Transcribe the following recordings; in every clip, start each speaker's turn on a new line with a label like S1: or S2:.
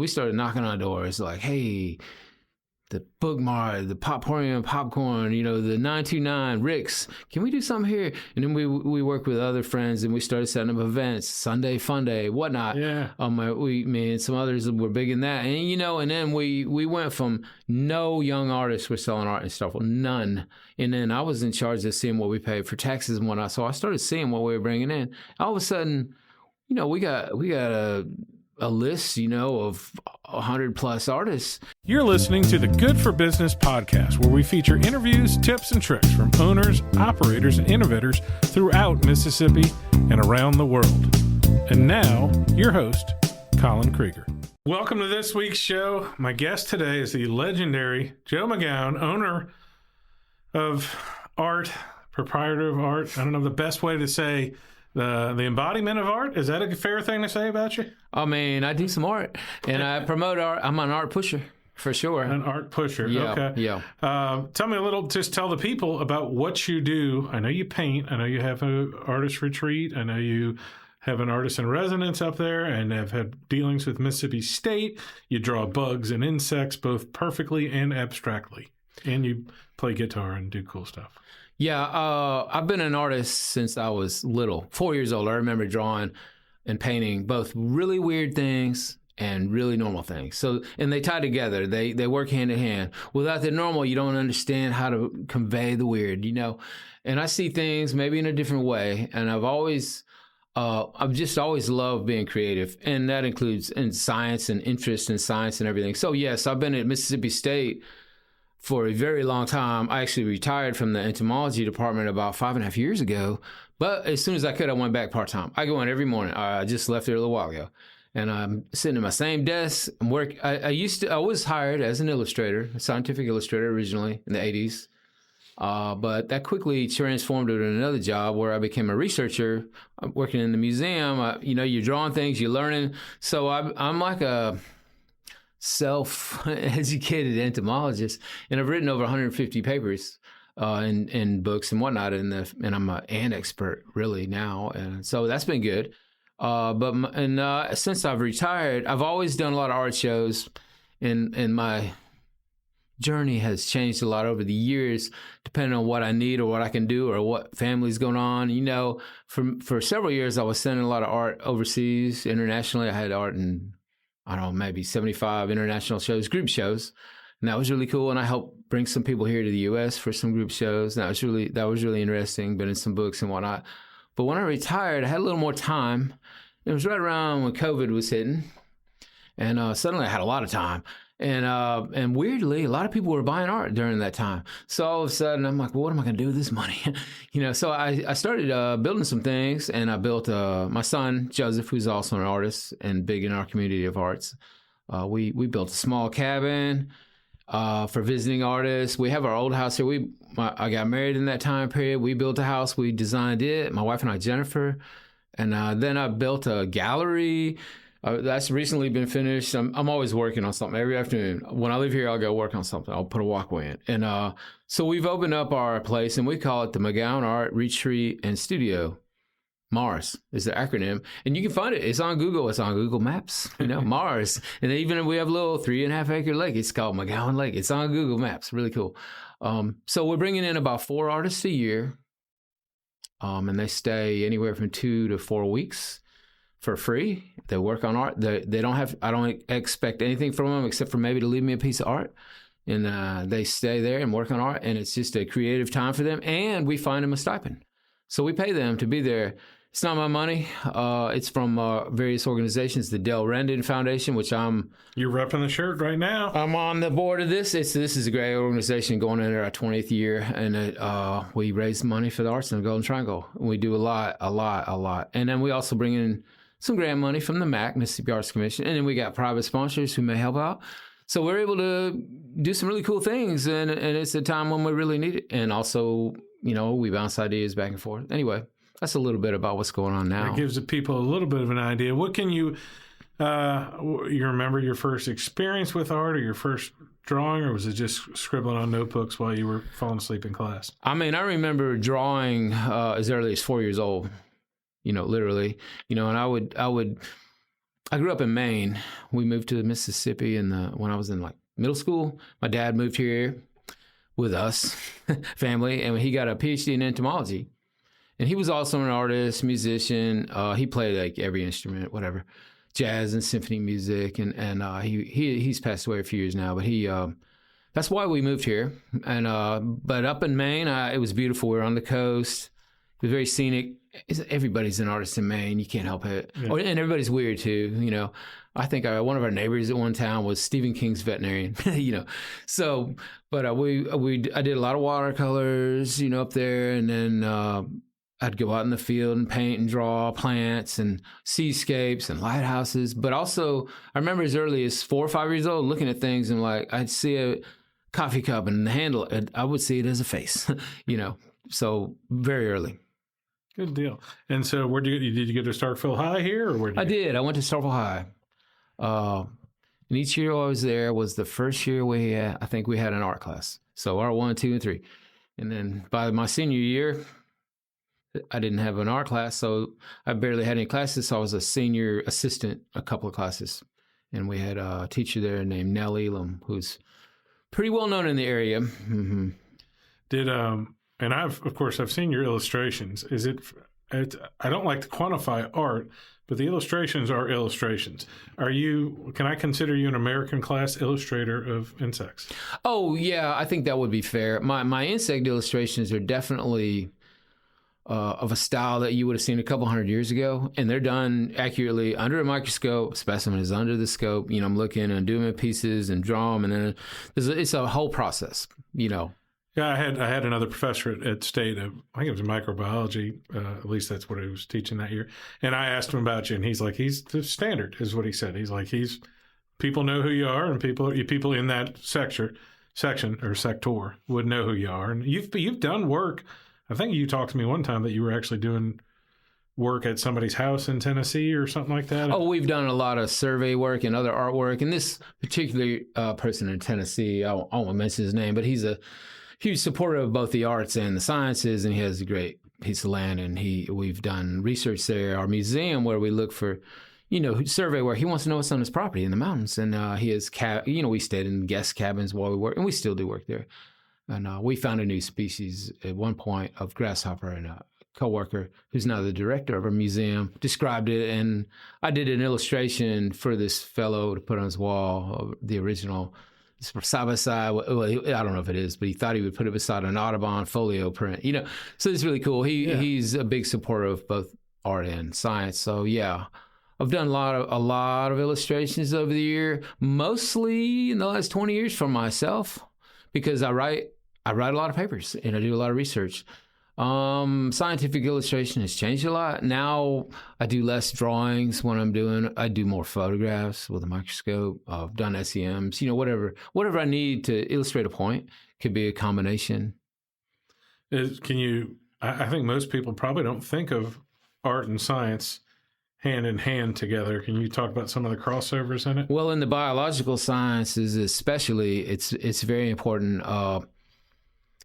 S1: we started knocking on doors like, hey, the Bookmart, the Popcorn, the 929, Rick's, can we do something here? And then we worked with other friends and we started setting up events, Sunday Fun Day, whatnot.
S2: Yeah.
S1: Me and some others were big in that. And, and then we went from no young artists were selling art in Starkville, none. And then I was in charge of seeing what we paid for taxes and whatnot. So I started seeing what we were bringing in. All of a sudden, we got a list, of 100+ artists.
S2: You're listening to the Good for Business podcast, where we feature interviews, tips, and tricks from owners, operators, and innovators throughout Mississippi and around the world. And now, your host, Colin Krieger. Welcome to this week's show. My guest today is the legendary Joe MacGown, owner of art, proprietor of art. I don't know the best way to say the embodiment of art. Is that a fair thing to say about you?
S1: I mean, I do some art, and I promote art. I'm an art pusher, for sure.
S2: An art pusher.
S1: Yeah,
S2: okay.
S1: Yeah.
S2: Tell me a little, just tell the people about what you do. I know you paint. I know you have an artist retreat. I know you have an artist in residence up there and have had dealings with Mississippi State. You draw bugs and insects both perfectly and abstractly. And you play guitar and do cool stuff.
S1: Yeah, I've been an artist since I was little, 4 years old. I remember drawing and painting both really weird things and really normal things. So, and they tie together. They work hand in hand. Without the normal, you don't understand how to convey the weird, And I see things maybe in a different way. And I've just always loved being creative. And that includes in science and interest in science and everything. So yes, I've been at Mississippi State for a very long time. I actually retired from the entomology department about 5.5 years ago. But as soon as I could, I went back part-time. I go in every morning. I just left there a little while ago. And I'm sitting at my same desk. I was hired as an illustrator, a scientific illustrator originally in the 80s. But that quickly transformed into another job where I became a researcher. I'm working in the museum. You're drawing things, you're learning. So I'm like a self-educated entomologist, and I've written over 150 papers in books and whatnot, and I'm an expert really now, and so that's been good. But since I've retired, I've always done a lot of art shows, and my journey has changed a lot over the years, depending on what I need or what I can do or what family's going on. For several years, I was sending a lot of art overseas, internationally. I had art in maybe 75 international shows, group shows. And that was really cool. And I helped bring some people here to the U.S. for some group shows. And that was really interesting, been in some books and whatnot. But when I retired, I had a little more time. It was right around when COVID was hitting. And suddenly I had a lot of time. And weirdly, a lot of people were buying art during that time. So all of a sudden, I'm like, well, what am I going to do with this money? So I started building some things, and I built my son, Joseph, who's also an artist and big in our community of arts. We built a small cabin for visiting artists. We have our old house here. I got married in that time period. We built a house. We designed it, my wife and I, Jennifer. And then I built a gallery. That's recently been finished. I'm always working on something every afternoon. When I leave here, I'll go work on something. I'll put a walkway in. And so we've opened up our place, and we call it the MacGown Art Retreat and Studio. M.A.R.S is the acronym. And you can find it. It's on Google. It's on Google Maps, M.A.R.S. And even we have a little 3.5 acre lake. It's called MacGowan Lake. It's on Google Maps. Really cool. So we're bringing in about 4 artists a year. And they stay anywhere from 2 to 4 weeks. For free. They work on art. They don't have, I don't expect anything from them except for maybe to leave me a piece of art. And they stay there and work on art. And it's just a creative time for them. And we find them a stipend. So we pay them to be there. It's not my money. It's from various organizations. The Rendon Foundation, which
S2: You're repping the shirt right now.
S1: I'm on the board of this. This is a great organization going into our 20th year. And we raise money for the arts in the Golden Triangle. And we do a lot. And then we also bring in some grant money from the MAC, Mississippi Arts Commission, and then we got private sponsors who may help out. So we're able to do some really cool things, and it's a time when we really need it. And also, we bounce ideas back and forth. Anyway, that's a little bit about what's going on now.
S2: It gives the people a little bit of an idea. What can you remember your first experience with art or your first drawing, or was it just scribbling on notebooks while you were falling asleep in class?
S1: I mean, I remember drawing as early as 4 years old. Literally, and I grew up in Maine. We moved to Mississippi when I was in like middle school. My dad moved here with us, family, and he got a PhD in entomology. And he was also an artist, musician. He played like every instrument, whatever, jazz and symphony music. And he's passed away a few years now. But that's why we moved here. And but up in Maine, it was beautiful. We were on the coast. It was very scenic. Everybody's an artist in Maine. You can't help it. Yeah. And everybody's weird too. You know, I think one of our neighbors at one town was Stephen King's veterinarian. You know, so but I did a lot of watercolors, you know, up there, and then I'd go out in the field and paint and draw plants and seascapes and lighthouses. But also, I remember as early as 4 or 5 years old looking at things and like I'd see a coffee cup and the handle, I would see it as a face. You know, so very early.
S2: Good deal. And so, did you go to Starkville High here, or
S1: I did. I went to Starkville High. And each year I was there was the first year I think we had an art class. So art 1, 2, and 3. And then by my senior year, I didn't have an art class, so I barely had any classes. So I was a senior assistant a couple of classes. And we had a teacher there named Nell Elam, who's pretty well known in the area. Mm-hmm.
S2: And I've seen your illustrations. I don't like to quantify art, but the illustrations are illustrations. Can I consider you an American class illustrator of insects?
S1: Oh, yeah, I think that would be fair. My insect illustrations are definitely of a style that you would have seen a couple hundred years ago, and they're done accurately under a microscope. Specimen is under the scope. You know, I'm looking and doing pieces and draw them, and then it's a whole process, you know.
S2: Yeah, I had another professor at State. I think it was microbiology. At least that's what he was teaching that year. And I asked him about you, and he's like, "He's the standard," is what he said. He's like, people know who you are, and people in that section or sector would know who you are. And you've done work. I think you talked to me one time that you were actually doing work at somebody's house in Tennessee or something like that.
S1: Oh, we've done a lot of survey work and other artwork. And this particular person in Tennessee, I won't mention his name, but he's a huge supporter of both the arts and the sciences, and he has a great piece of land, and we've done research there. Our museum, where we look for, you know, survey work. He wants to know what's on his property in the mountains, and he has we stayed in guest cabins while we work, and we still do work there. And we found a new species at one point of grasshopper, and a coworker who's now the director of our museum described it, and I did an illustration for this fellow to put on his wall of the original. Side by side, well, I don't know if it is, but he thought he would put it beside an Audubon folio print, you know. So it's really cool. He's a big supporter of both art and science. So yeah, I've done a lot of illustrations over the year, mostly in the last 20 years for myself, because I write a lot of papers and I do a lot of research. Scientific illustration has changed a lot. Now I do less drawings when I do more photographs with a microscope. I've done SEMs, you know, whatever I need to illustrate a point. Could be a combination.
S2: I think most people probably don't think of art and science hand in hand together. Can you talk about some of the crossovers in it?
S1: Well, in the biological sciences especially, it's very important.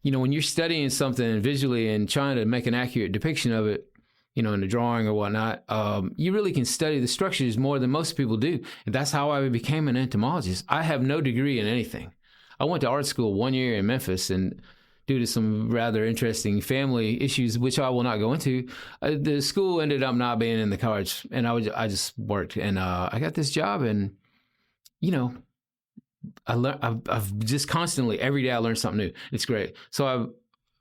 S1: You know, when you're studying something visually and trying to make an accurate depiction of it, you know, in a drawing or whatnot, you really can study the structures more than most people do. And that's how I became an entomologist. I have no degree in anything. I went to art school 1 year in Memphis, and due to some rather interesting family issues, which I will not go into, the school ended up not being in the cards. And I just worked, and I got this job, and, you know, I've just constantly, every day I learn something new. It's great. So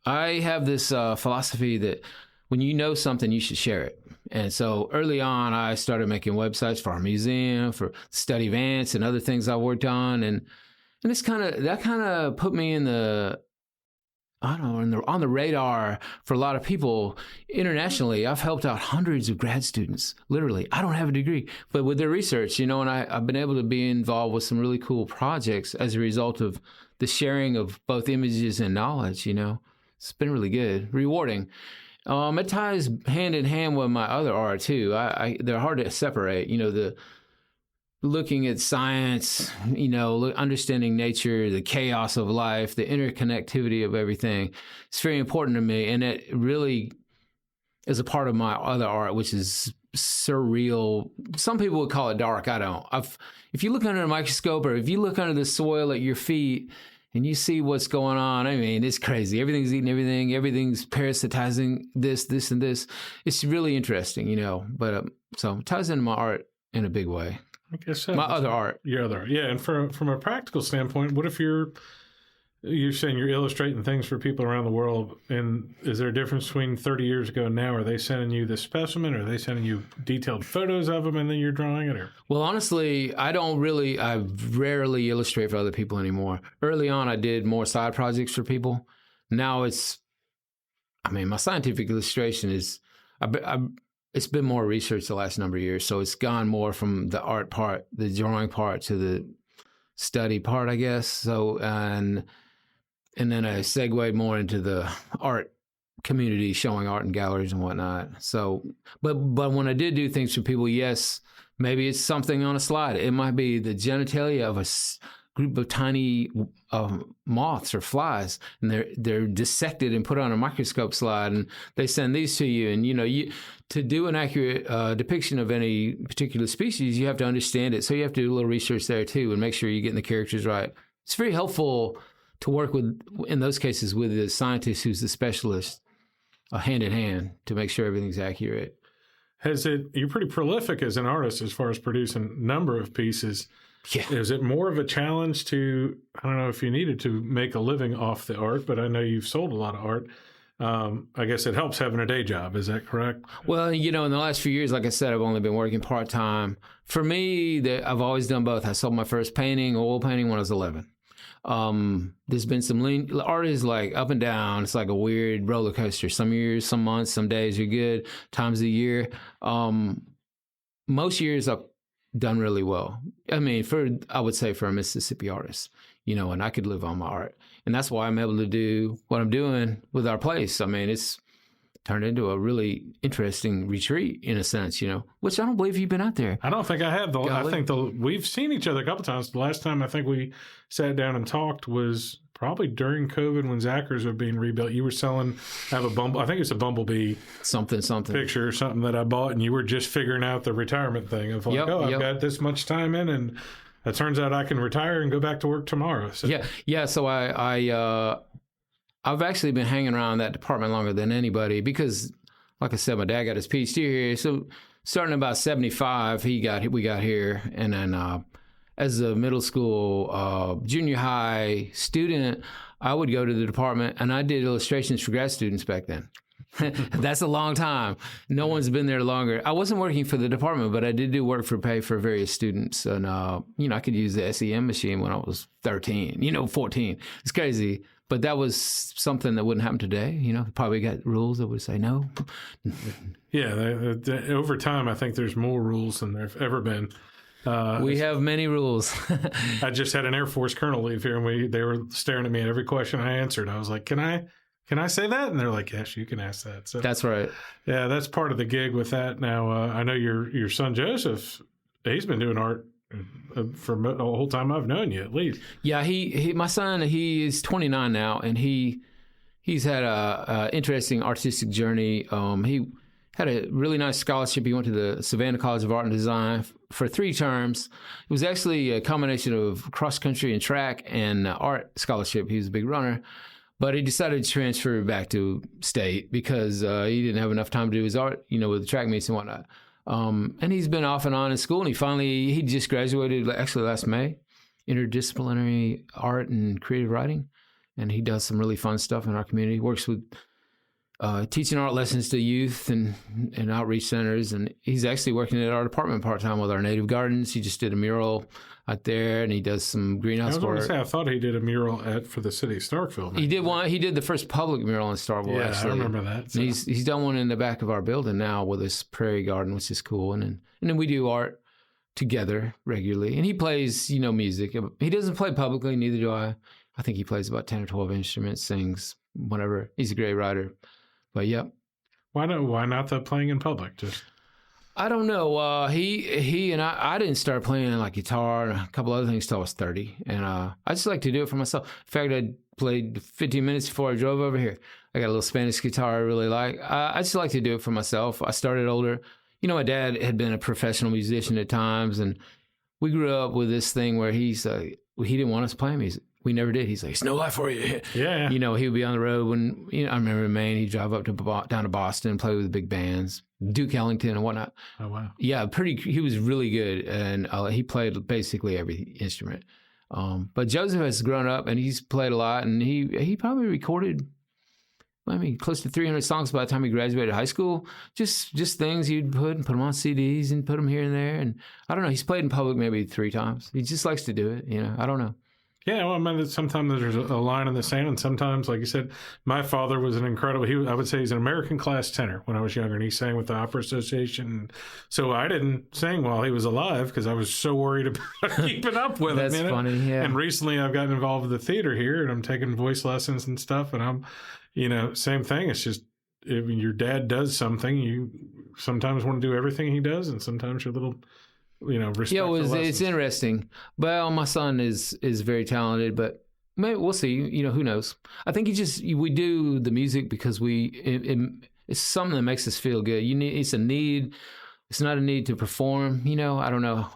S1: I have this philosophy that when you know something, you should share it. And so early on, I started making websites for our museum, for study events and other things I worked on. And that kind of put me on the radar for a lot of people internationally. I've helped out hundreds of grad students, literally. I don't have a degree, but with their research, you know, and I've been able to be involved with some really cool projects as a result of the sharing of both images and knowledge, you know. It's been really good, rewarding. It ties hand in hand with my other art too. They're hard to separate, you know, looking at science, you know, understanding nature, the chaos of life, the interconnectivity of everything. It's very important to me. And it really is a part of my other art, which is surreal. Some people would call it dark. I don't. If you look under a microscope or if you look under the soil at your feet and you see what's going on, I mean, it's crazy. Everything's eating everything. Everything's parasitizing this, and this. It's really interesting, you know. But so it ties into my art in a big way.
S2: I guess so.
S1: My other art.
S2: Your other art. Yeah, and from a practical standpoint, what if you're saying you're illustrating things for people around the world, and is there a difference between 30 years ago and now? Are they sending you the specimen, or are they sending you detailed photos of them and then you're drawing it? Or?
S1: Well, honestly, I rarely illustrate for other people anymore. Early on, I did more side projects for people. Now my scientific illustration is, it's been more research the last number of years. So it's gone more from the art part, the drawing part, to the study part, I guess. So, and then I segued more into the art community, showing art in galleries and whatnot. So, but when I did do things for people, yes, maybe it's something on a slide. It might be the genitalia of a group of tiny moths or flies, and they're dissected and put on a microscope slide, and they send these to you. And, you know, to do an accurate depiction of any particular species, you have to understand it. So you have to do a little research there too and make sure you're getting the characters right. It's very helpful to work with, in those cases, with the scientist who's the specialist, hand in hand, to make sure everything's accurate.
S2: You're pretty prolific as an artist as far as producing a number of pieces.
S1: Yeah.
S2: Is it more of a challenge to, I don't know if you needed to make a living off the art, but I know you've sold a lot of art. I guess it helps having a day job. Is that correct?
S1: Well, you know, in the last few years, like I said, I've only been working part-time. For me, I've always done both. I sold my first oil painting, when I was 11. There's been some art is like up and down. It's like a weird roller coaster. Some years, some months, some days are good, times of the year. Most years I've done really well. I mean, I would say for a Mississippi artist, you know, and I could live on my art. And that's why I'm able to do what I'm doing with our place. I mean, it's turned into a really interesting retreat in a sense, you know, which I don't believe you've been out there.
S2: I don't think I have. I think we've seen each other a couple times. The last time I think we sat down and talked was probably during COVID when Zachars was being rebuilt. You were I think it's a bumblebee
S1: something
S2: picture or something that I bought, and you were just figuring out the retirement thing of like, I've got this much time in, and it turns out I can retire and go back to work tomorrow. So.
S1: Yeah. So I've actually been hanging around that department longer than anybody because, like I said, my dad got his PhD here. So starting about 75, we got here, and then as a middle school, junior high student, I would go to the department, and I did illustrations for grad students back then. That's a long time. No one's been there longer. I wasn't working for the department, but I did do work for pay for various students. And, you know, I could use the SEM machine when I was 13, 14. It's crazy. But that was something that wouldn't happen today. You know, probably got rules that would say no.
S2: Yeah. Over time, I think there's more rules than there've ever been.
S1: We have many rules.
S2: I just had an Air Force colonel leave here, and they were staring at me at every question I answered. I was like, can I say that? And they're like, yes, you can ask that. So
S1: that's right.
S2: Yeah, that's part of the gig with that. Now, I know your son Joseph, he's been doing art for the whole time I've known you, at least. Yeah,
S1: my son, he is 29 now, and he's had a interesting artistic journey. He had a really nice scholarship. He went to the Savannah College of Art and Design for 3 terms. It was actually a combination of cross country and track and art scholarship. He was a big runner. But he decided to transfer back to state because he didn't have enough time to do his art, you know, with the track meets and whatnot. And he's been off and on in school, and he just graduated actually last May, interdisciplinary art and creative writing. And he does some really fun stuff in our community. He works with teaching art lessons to youth and outreach centers. And he's actually working at our department part-time with our native gardens. He just did a mural out there, and he does some greenhouse work.
S2: I thought he did a mural for the city of Starkville.
S1: He did one. He did the first public mural in Starkville.
S2: Yeah,
S1: actually.
S2: I remember that. So.
S1: He's done one in the back of our building now with his prairie garden, which is cool. And then we do art together regularly. And he plays, music. He doesn't play publicly, neither do I. I think he plays about 10 or 12 instruments, sings, whatever. He's a great writer. But yeah.
S2: Why not the playing in public?
S1: I don't know. He and I didn't start playing like guitar and a couple other things till I was 30. And I just like to do it for myself. In fact, I played 15 minutes before I drove over here. I got a little Spanish guitar I really like. I just like to do it for myself. I started older. my dad had been a professional musician at times, and we grew up with this thing where he didn't want us playing music. We never did. He's like, it's no life for you.
S2: Yeah.
S1: He would be on the road when, I remember in Maine, he'd drive up down to Boston and play with big bands, Duke Ellington and whatnot.
S2: Oh, wow.
S1: Yeah, he was really good, and he played basically every instrument. But Joseph has grown up, and he's played a lot, and he probably recorded, close to 300 songs by the time he graduated high school. Just things you'd put them on CDs and put them here and there. And I don't know, he's played in public maybe 3 times. He just likes to do it, I don't know.
S2: Yeah, well, sometimes there's a line in the sand, and sometimes, like you said, my father was an incredible, I would say he's an American class tenor when I was younger, and he sang with the Opera Association. So I didn't sing while he was alive because I was so worried about keeping up with him.
S1: That's funny, yeah.
S2: And recently I've gotten involved with the theater here, and I'm taking voice lessons and stuff, and I'm, same thing. It's just, if your dad does something, you sometimes want to do everything he does, and sometimes you're a little... respect.
S1: Yeah, it's interesting. Well, my son is very talented, but maybe we'll see. Who knows? I think we do the music because it's something that makes us feel good. It's a need. It's not a need to perform. I don't know.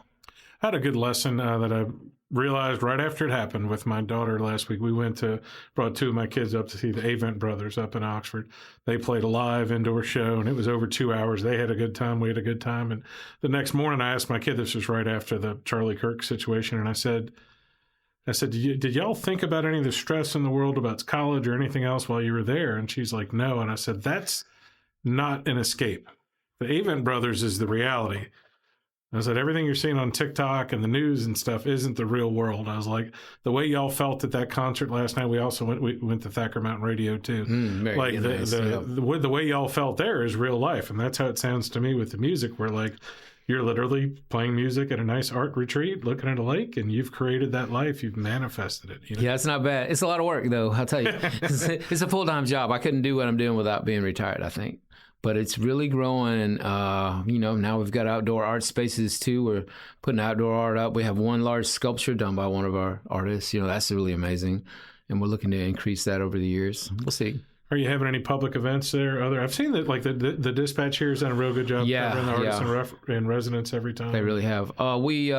S2: I had a good lesson that I realized right after it happened with my daughter last week. We brought 2 of my kids up to see the Avent Brothers up in Oxford. They played a live indoor show, and it was over 2 hours. They had a good time. We had a good time. And the next morning, I asked my kid, this was right after the Charlie Kirk situation, and I said, did y'all think about any of the stress in the world about college or anything else while you were there? And she's like, no. And I said, that's not an escape. The Avent Brothers is the reality. I said, everything you're seeing on TikTok and the news and stuff isn't the real world. I was like, the way y'all felt at that concert last night, we also went to Thacker Mountain Radio too. The way y'all felt there is real life. And that's how it sounds to me with the music, where like you're literally playing music at a nice art retreat, looking at a lake, and you've created that life. You've manifested it.
S1: Yeah, it's not bad. It's a lot of work though, I'll tell you. It's a full-time job. I couldn't do what I'm doing without being retired, I think. But it's really growing, and now we've got outdoor art spaces too. We're putting outdoor art up. We have one large sculpture done by one of our artists. That's really amazing, and we're looking to increase that over the years. We'll see.
S2: Are you having any public events there? I've seen that, like the Dispatch here has done a real good job covering the artists in residence every time.
S1: They really have. We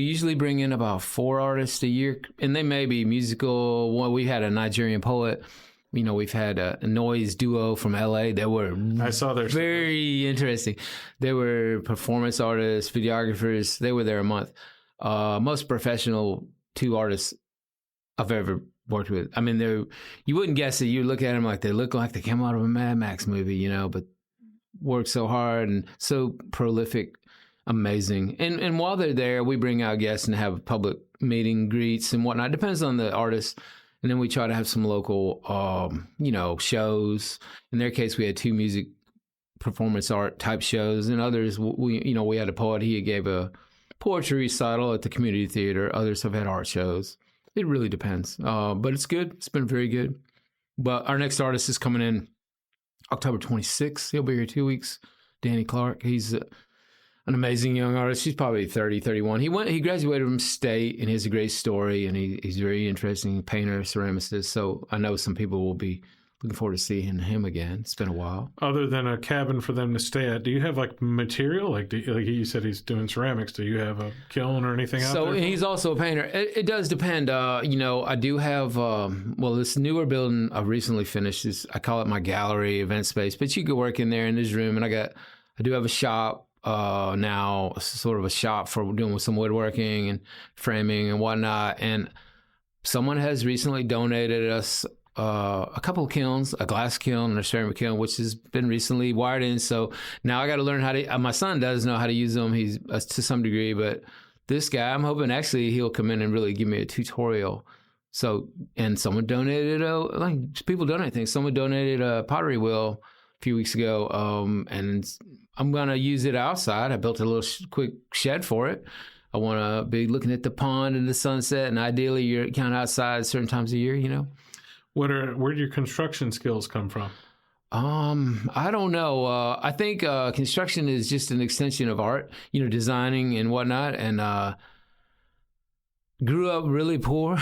S1: usually bring in about 4 artists a year, and they may be musical. Well, we had a Nigerian poet. We've had a noise duo from LA. They were very interesting. They were performance artists, videographers. They were there a month. Most professional 2 artists I've ever worked with. You wouldn't guess it. You look at them like they look like they came out of a Mad Max movie, but work so hard and so prolific, amazing. And while they're there, we bring out guests and have public meeting greets and whatnot. It depends on the artist. And then we try to have some local, shows. In their case, we had 2 music performance art type shows, and others, we had a poet. He gave a poetry recital at the community theater. Others have had art shows. It really depends. But it's good. It's been very good. But our next artist is coming in October 26th. He'll be here 2 weeks. Danny Clark. He's an amazing young artist. He's probably 30, 31. He graduated from State, and he has a great story, and he's very interesting painter, ceramicist. So I know some people will be looking forward to seeing him again. It's been a while.
S2: Other than a cabin for them to stay at, do you have like material? Like you said, he's doing ceramics. Do you have a kiln or anything out there?
S1: So he's also a painter. It does depend. I do have, this newer building I've recently finished. I call it my gallery event space, but you could work in there in this room. And I do have a shop. Now sort of a shop for doing some woodworking and framing and whatnot. And someone has recently donated us a couple of kilns, a glass kiln and a ceramic kiln, which has been recently wired in. So now I got to learn how to, my son does know how to use them. He's to some degree, but this guy, I'm hoping actually he'll come in and really give me a tutorial. So, and someone donated, people donate things. Someone donated a pottery wheel a few weeks ago. And I'm going to use it outside. I built a little quick shed for it. I want to be looking at the pond and the sunset, and ideally you're kind of outside certain times of year,
S2: Where do your construction skills come from?
S1: I don't know. I think construction is just an extension of art, designing and whatnot. And grew up really poor,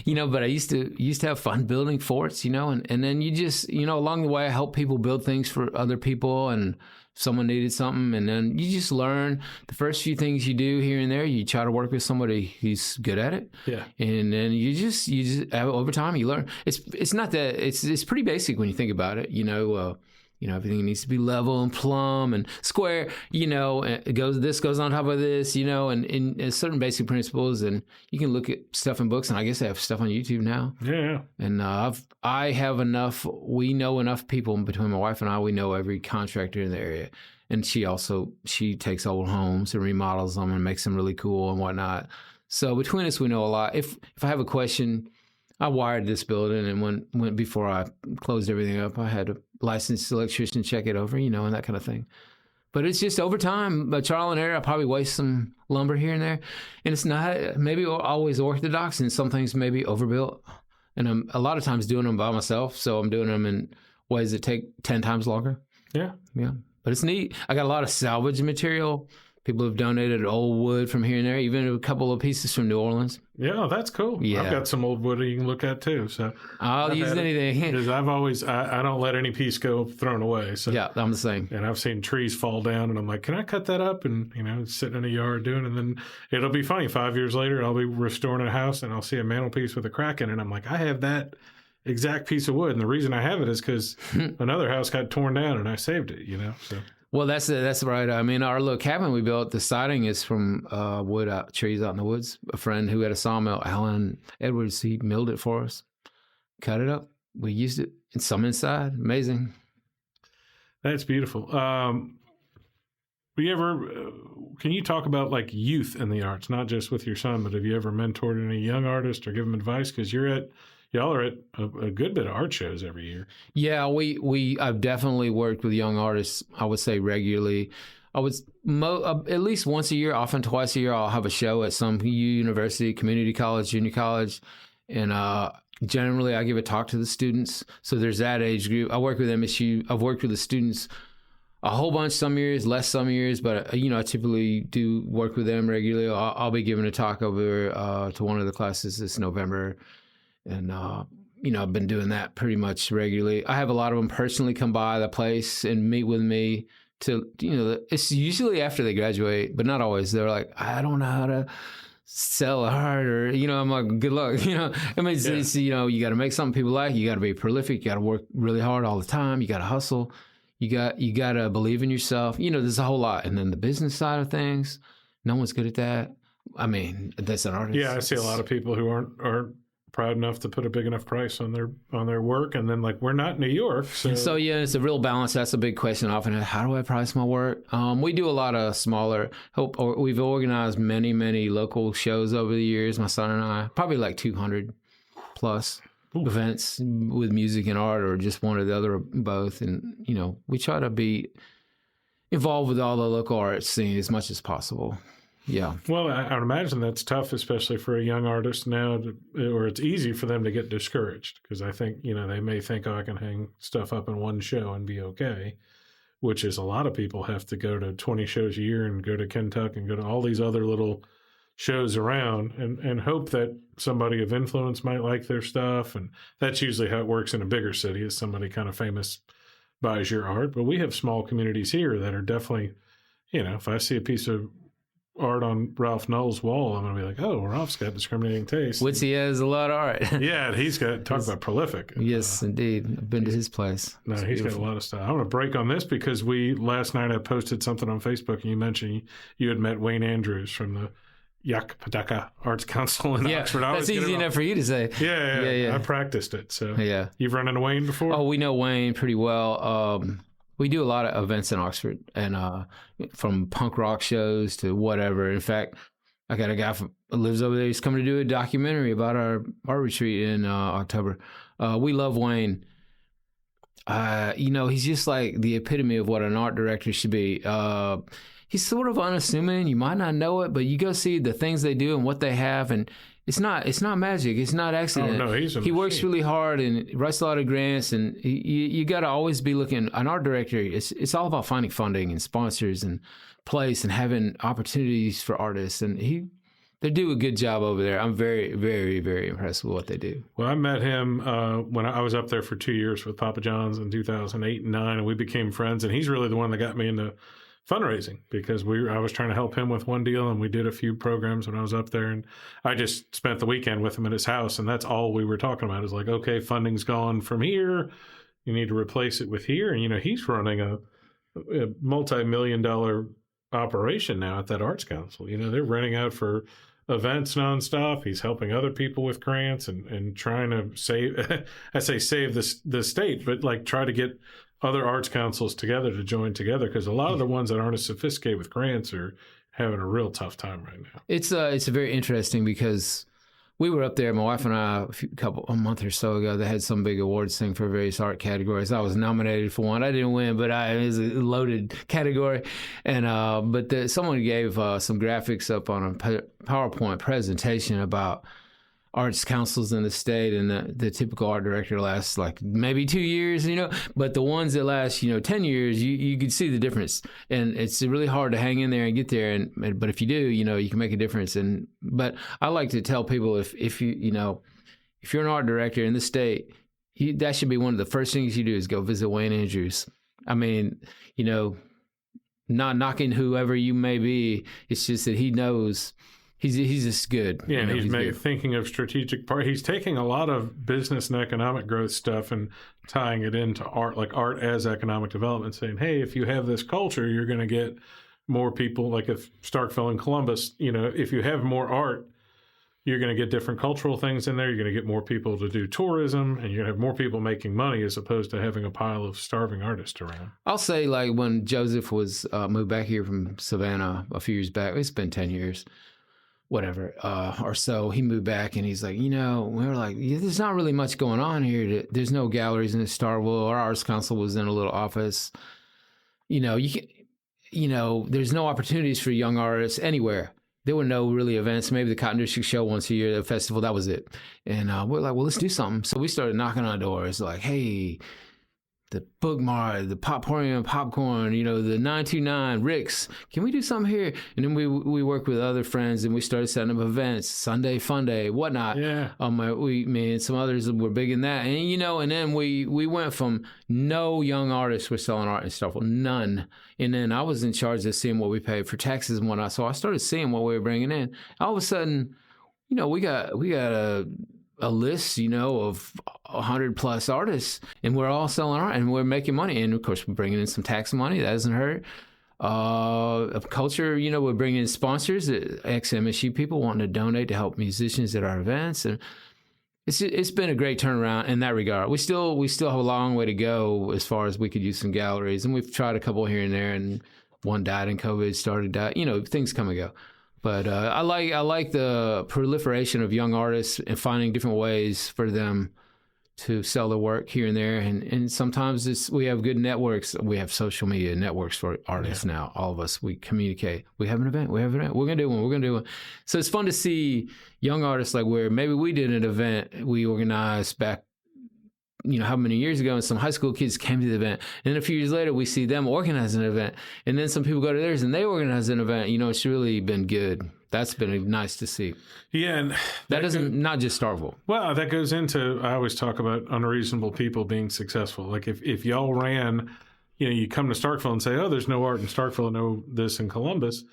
S1: but I used to have fun building forts, and then you just, along the way I helped people build things for other people, and someone needed something, and then you just learn the first few things you do here and there. You try to work with somebody who's good at it, and then you just over time you learn. It's not that it's pretty basic when you think about it. Everything needs to be level and plumb and square. This goes on top of this. And certain basic principles. And you can look at stuff in books, and I guess I have stuff on YouTube now.
S2: Yeah.
S1: And I have enough. We know enough people between my wife and I. We know every contractor in the area, and she takes old homes and remodels them and makes them really cool and whatnot. So between us, we know a lot. If I have a question. I wired this building, and when before I closed everything up, I had a licensed electrician check it over, and that kind of thing. But it's just over time, trial and error. I probably waste some lumber here and there, and it's not maybe always orthodox, and some things maybe overbuilt. And I'm a lot of times doing them by myself, so I'm doing them in ways that take 10 times longer.
S2: Yeah.
S1: But it's neat. I got a lot of salvage material. People have donated old wood from here and there, even a couple of pieces from New Orleans.
S2: Yeah, that's cool. Yeah. I've got some old wood you can look at too. So
S1: I'll use anything.
S2: Because I don't let any piece go thrown away. So
S1: yeah, I'm the same.
S2: And I've seen trees fall down, and I'm like, can I cut that up? And sitting in a yard doing it, and then it'll be funny. 5 years later, I'll be restoring a house, and I'll see a mantelpiece with a crack in it. And I'm like, I have that exact piece of wood, and the reason I have it is because another house got torn down, and I saved it. So. Well,
S1: that's right. I mean, our little cabin we built, the siding is from trees out in the woods. A friend who had a sawmill, Alan Edwards, he milled it for us, cut it up. We used it, and some inside. Amazing.
S2: That's beautiful. Can you talk about like youth in the arts, not just with your son, but have you ever mentored any young artists or given them advice? Because y'all are at a good bit of art shows every year. Yeah,
S1: I've definitely worked with young artists, I would say regularly. I would at least once a year, often twice a year, I'll have a show at some university, community college, junior college. And generally I give a talk to the students. So there's that age group. I work with MSU. I've worked with the students a whole bunch some years, less some years, but I typically do work with them regularly. I'll be giving a talk over to one of the classes this November. And, I've been doing that pretty much regularly. I have a lot of them personally come by the place and meet with me to, it's usually after they graduate, but not always. They're like, I don't know how to sell art, or, I'm like, good luck. It's you got to make something people like. You got to be prolific. You got to work really hard all the time. You got to hustle. You got to believe in yourself. There's a whole lot. And then the business side of things, no one's good at that. I mean, that's an artist.
S2: Yeah, I see a lot of people who aren't proud enough to put a big enough price on their work, and then like we're not New York, so
S1: yeah, it's a real balance. That's a big question often. How do I price my work? We do a lot of smaller we've organized many local shows over the years, my son and I, probably like 200 plus events with music and art, or just one or the other, both. And we try to be involved with all the local art scene as much as possible. Yeah.
S2: Well, I would imagine that's tough, especially for a young artist now, or it's easy for them to get discouraged, because I think, they may think, I can hang stuff up in one show and be okay, which is a lot of people have to go to 20 shows a year and go to Kentucky and go to all these other little shows around and hope that somebody of influence might like their stuff. And that's usually how it works in a bigger city, is somebody kind of famous buys your art. But we have small communities here that are definitely, if I see a piece of art on Ralph Knoll's wall, I'm going to be like, oh, Ralph's got discriminating taste.
S1: He has a lot of art.
S2: Yeah, he's got, talk about prolific.
S1: Yes, indeed. I've been to his place.
S2: No, he's got a lot of stuff. I want to break on this because last night I posted something on Facebook, and you mentioned you had met Wayne Andrews from the Yakpadaka Arts Council in Oxford.
S1: That's easy enough for you to say.
S2: Yeah. I practiced it. So
S1: yeah.
S2: You've run into Wayne before?
S1: Oh, we know Wayne pretty well. We do a lot of events in Oxford, and from punk rock shows to whatever. In fact, I got a guy who lives over there. He's coming to do a documentary about our art retreat in October. We love Wayne. He's just like the epitome of what an art director should be. He's sort of unassuming. You might not know it, but you go see the things they do and what they have, and it's not magic. It's not accident.
S2: Oh, no,
S1: he works really hard and writes a lot of grants, and you got to always be looking. An art director, it's all about finding funding and sponsors and place and having opportunities for artists. And he They do a good job over there. I'm very, very, very impressed with what they do.
S2: Well, I met him when I was up there for 2 years with Papa John's in 2008 and 9, and we became friends. And he's really the one that got me into fundraising because I was trying to help him with one deal, and we did a few programs when I was up there. And I just spent the weekend with him at his house, and that's all we were talking about. Is like, okay, funding's gone from here. You need to replace it with here. And, he's running a multi-million-dollar operation now at that Arts Council. They're renting out for events nonstop. He's helping other people with grants and trying to save, I say save the state, but like try to get other arts councils together to join together, because a lot of the ones that aren't as sophisticated with grants are having a real tough time right now.
S1: It's very interesting because we were up there, my wife and I, a month or so ago. They had some big awards thing for various art categories. I was nominated for one. I didn't win, but it was a loaded category. And someone gave some graphics up on a PowerPoint presentation about arts councils in the state, and the typical art director lasts like maybe 2 years, but the ones that last, 10 years, you can see the difference. And it's really hard to hang in there and get there. But if you do, you can make a difference. But I like to tell people if you're an art director in the state, that should be one of the first things you do is go visit Wayne Andrews. I mean, not knocking whoever you may be. It's just that he knows. He's just good.
S2: Yeah, and he's thinking of strategic part. He's taking a lot of business and economic growth stuff and tying it into art, like art as economic development, saying, hey, if you have this culture, you're going to get more people, like if Starkville and Columbus, if you have more art, you're going to get different cultural things in there. You're going to get more people to do tourism, and you're going to have more people making money as opposed to having a pile of starving artists around.
S1: I'll say, like, when Joseph was moved back here from Savannah a few years back, it's been 10 years. Whatever, or so, he moved back, and he's like, we were like, there's not really much going on here. There's no galleries in Starkville. Our arts council was in a little office. You can, there's no opportunities for young artists anywhere. There were no really events. Maybe the Cotton District show once a year, the festival, that was it. And we're like, well, let's do something. So we started knocking on doors, like, hey, the Bookmart, the Popcorn, the 929, Rick's. Can we do something here? And then we worked with other friends, and we started setting up events, Sunday Fun Day, whatnot.
S2: Yeah.
S1: Me and some others were big in that. And, and then we went from no young artists were selling art and stuff, none. And then I was in charge of seeing what we paid for taxes and whatnot. So I started seeing what we were bringing in. All of a sudden, we got a list, of 100 plus artists, and we're all selling art and we're making money. And of course, we're bringing in some tax money. That doesn't hurt. Of culture, we're bringing in sponsors, ex-MSU people wanting to donate to help musicians at our events. And it's been a great turnaround in that regard. We still have a long way to go as far as we could use some galleries, and we've tried a couple here and there, and one died in COVID, started to die. Things come and go. But I like the proliferation of young artists and finding different ways for them to sell their work here and there. And sometimes we have good networks. We have social media networks for artists now. All of us, we communicate. We have an event. We're going to do one. So it's fun to see young artists like where maybe we did an event we organized back, how many years ago, and some high school kids came to the event. And then a few years later, we see them organize an event. And then some people go to theirs and they organize an event. It's really been good. That's been nice to see.
S2: Yeah. And
S1: that doesn't, not just Starkville.
S2: Well, that goes into, I always talk about unreasonable people being successful. Like if y'all ran, you come to Starkville and say, oh, there's no art in Starkville, no this in Columbus.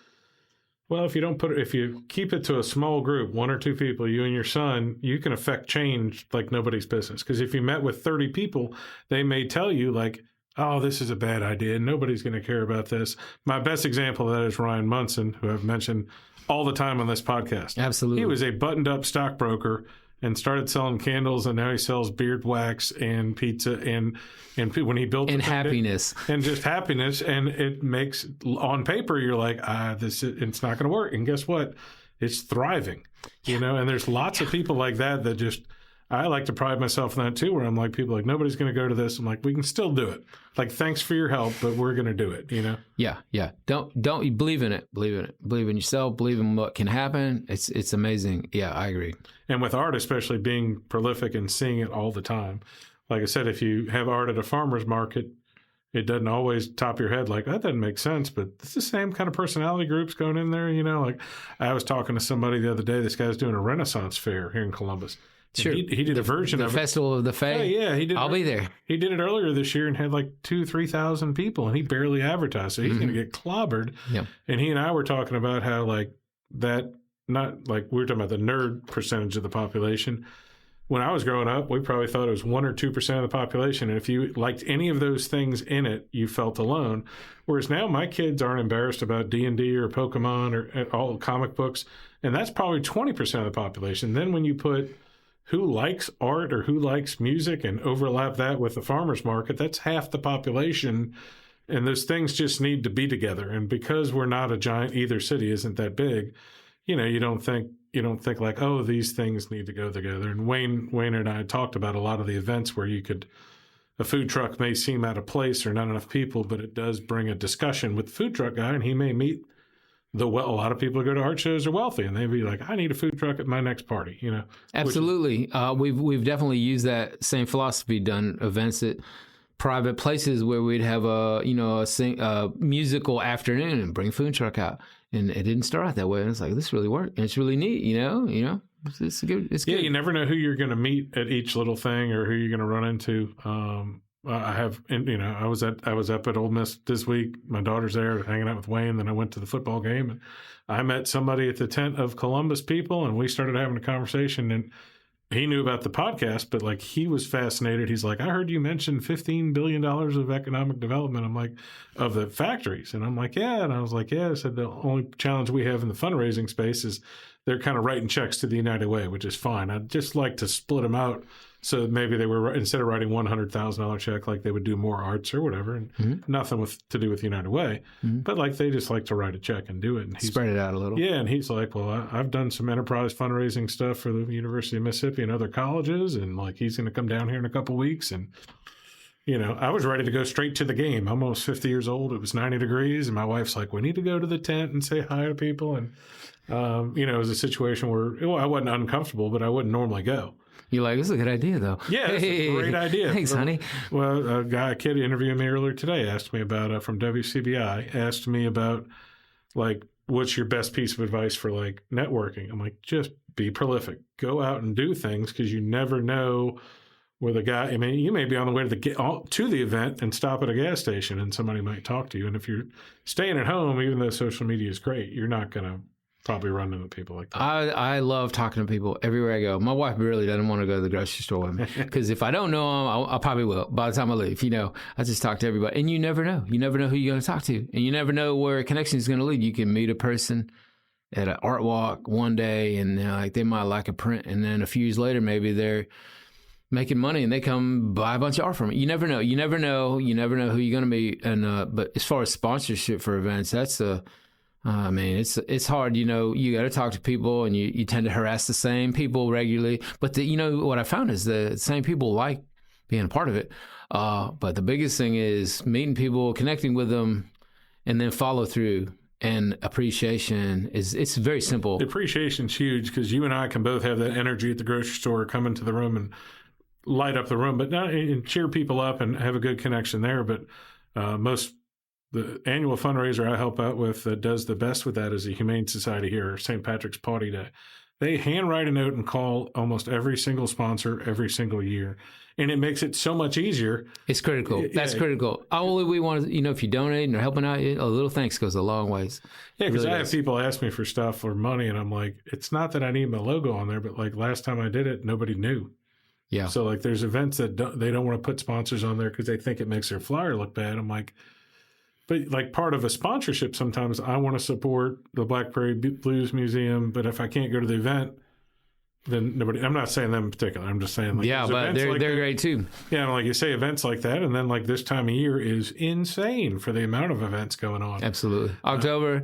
S2: Well, if you keep it to a small group, 1 or 2 people, you and your son, you can affect change like nobody's business. Because if you met with 30 people, they may tell you like, oh, this is a bad idea. Nobody's going to care about this. My best example of that is Ryan Munson, who I've mentioned all the time on this podcast.
S1: Absolutely.
S2: He was a buttoned-up stockbroker and started selling candles, and now he sells beard wax and pizza and when he built
S1: and happiness
S2: and just happiness, and it makes on paper you're like it's not going to work, and guess what? It's thriving, And there's lots of people like that just. I like to pride myself in that too, where I'm like, people are like, nobody's going to go to this. I'm like, we can still do it. Like, thanks for your help, but we're going to do it,
S1: Yeah. Don't you believe in it. Believe in it. Believe in yourself. Believe in what can happen. It's amazing. Yeah, I agree.
S2: And with art, especially being prolific and seeing it all the time. Like I said, if you have art at a farmer's market it doesn't always top your head like, that doesn't make sense, but it's the same kind of personality groups going in there, like I was talking to somebody the other day, this guy's doing a Renaissance fair here in Columbus.
S1: Sure.
S2: He did a version of
S1: the Festival of the Fae.
S2: Yeah, he did.
S1: I'll be there.
S2: He did it earlier this year and had like 2,000-3,000 people, and he barely advertised, so he's going to get clobbered.
S1: Yep.
S2: And he and I were talking about how like that, not like we were talking about the nerd percentage of the population. When I was growing up, we probably thought it was 1 or 2% of the population, and if you liked any of those things in it, you felt alone. Whereas now, my kids aren't embarrassed about D&D or Pokemon or all comic books, and that's probably 20% of the population. Then when you put who likes art or who likes music and overlap that with the farmer's market, that's half the population. And those things just need to be together. And because we're not a giant, either city isn't that big, you don't think like, oh, these things need to go together. And Wayne and I talked about a lot of the events where a food truck may seem out of place or not enough people, but it does bring a discussion with the food truck guy, and he may meet a lot of people who go to art shows are wealthy, and they'd be like, I need a food truck at my next party,
S1: Absolutely. We've definitely used that same philosophy, done events at private places where we'd have a musical afternoon and bring food truck out. And it didn't start out that way. And it's like, this really worked. And it's really neat, It's good. It's good.
S2: Yeah, you never know who you're going to meet at each little thing or who you're going to run into. I was up at Ole Miss this week. My daughter's there hanging out with Wayne. Then I went to the football game, and I met somebody at the tent of Columbus people, and we started having a conversation. And he knew about the podcast, but like he was fascinated. He's like, I heard you mention $15 billion of economic development. I'm like, of the factories. And I'm like, yeah. And I was like, yeah. I said, the only challenge we have in the fundraising space is they're kind of writing checks to the United Way, which is fine. I'd just like to split them out. So maybe they were, instead of writing $100,000 check, like they would do more arts or whatever, and nothing to do with United Way, but like they just like to write a check and do it. And
S1: spread it out a little.
S2: Yeah, and he's like, well, I've done some enterprise fundraising stuff for the University of Mississippi and other colleges, and like he's going to come down here in a couple of weeks. And I was ready to go straight to the game. I'm almost 50 years old. It was 90 degrees, and my wife's like, we need to go to the tent and say hi to people. And it was a situation where I wasn't uncomfortable, but I wouldn't normally go.
S1: You're like, this is a good idea, though.
S2: Yeah, it's a great idea.
S1: Thanks, honey.
S2: Well, a kid interviewing me earlier today asked me about, from WCBI, asked me about, like, what's your best piece of advice for, like, networking? I'm like, just be prolific. Go out and do things, because you never know where the guy, you may be on the way to the event and stop at a gas station, and somebody might talk to you. And if you're staying at home, even though social media is great, you're not going to probably run into people like that.
S1: I love talking to people everywhere I go. My wife really doesn't want to go to the grocery store with me, because if I don't know them, I probably will by the time I leave. I just talk to everybody, and you never know. You never know who you're going to talk to, and you never know where a connection is going to lead. You can meet a person at an art walk one day, and they might like a print, and then a few years later, maybe they're making money and they come buy a bunch of art from it. You never know. You never know who you're going to meet. And but as far as sponsorship for events, that's it's hard. You got to talk to people, and you tend to harass the same people regularly. But what I found is the same people like being a part of it. But the biggest thing is meeting people, connecting with them, and then follow through. And appreciation it's very simple.
S2: The appreciation's huge, because you and I can both have that energy at the grocery store, come into the room and light up the room, but not and cheer people up and have a good connection there. But the annual fundraiser I help out with that does the best with that is the Humane Society here, St. Patrick's Potty Day. They handwrite a note and call almost every single sponsor every single year. And it makes it so much easier.
S1: It's critical. That's critical. All we want is, if you donate and are helping out, a little thanks goes a long ways.
S2: Yeah, because I have people ask me for stuff or money, and I'm like, it's not that I need my logo on there, but like last time I did it, nobody knew. Yeah. So like there's events that they don't want to put sponsors on there because they think it makes their flyer look bad. I'm like, but like part of a sponsorship, sometimes I want to support the Black Prairie Blues Museum, but if I can't go to the event, then nobody. I'm not saying them in particular. I'm just saying, like,
S1: but they're great too.
S2: Yeah, like you say, events like that, and then like this time of year is insane for the amount of events going on.
S1: Absolutely, October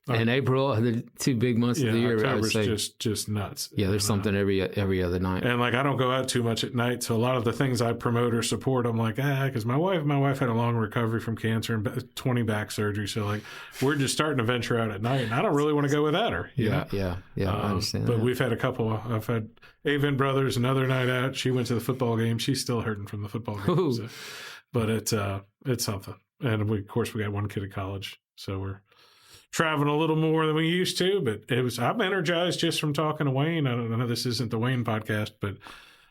S1: and April are the two big months of the year.
S2: October's just nuts.
S1: Yeah, there's something every other night.
S2: And like I don't go out too much at night, so a lot of the things I promote or support, I'm like, because my wife had a long recovery from cancer and 20 back surgery, so like we're just starting to venture out at night, and I don't really want to go without her.
S1: Yeah, I understand.
S2: But we've had a couple. I've had Avon Brothers another night out. She went to the football game. She's still hurting from the football game. So, but it's something. And of course, we got one kid at college, so we're traveling a little more than we used to. But I'm energized just from talking to Wayne. I know this isn't the Wayne podcast, but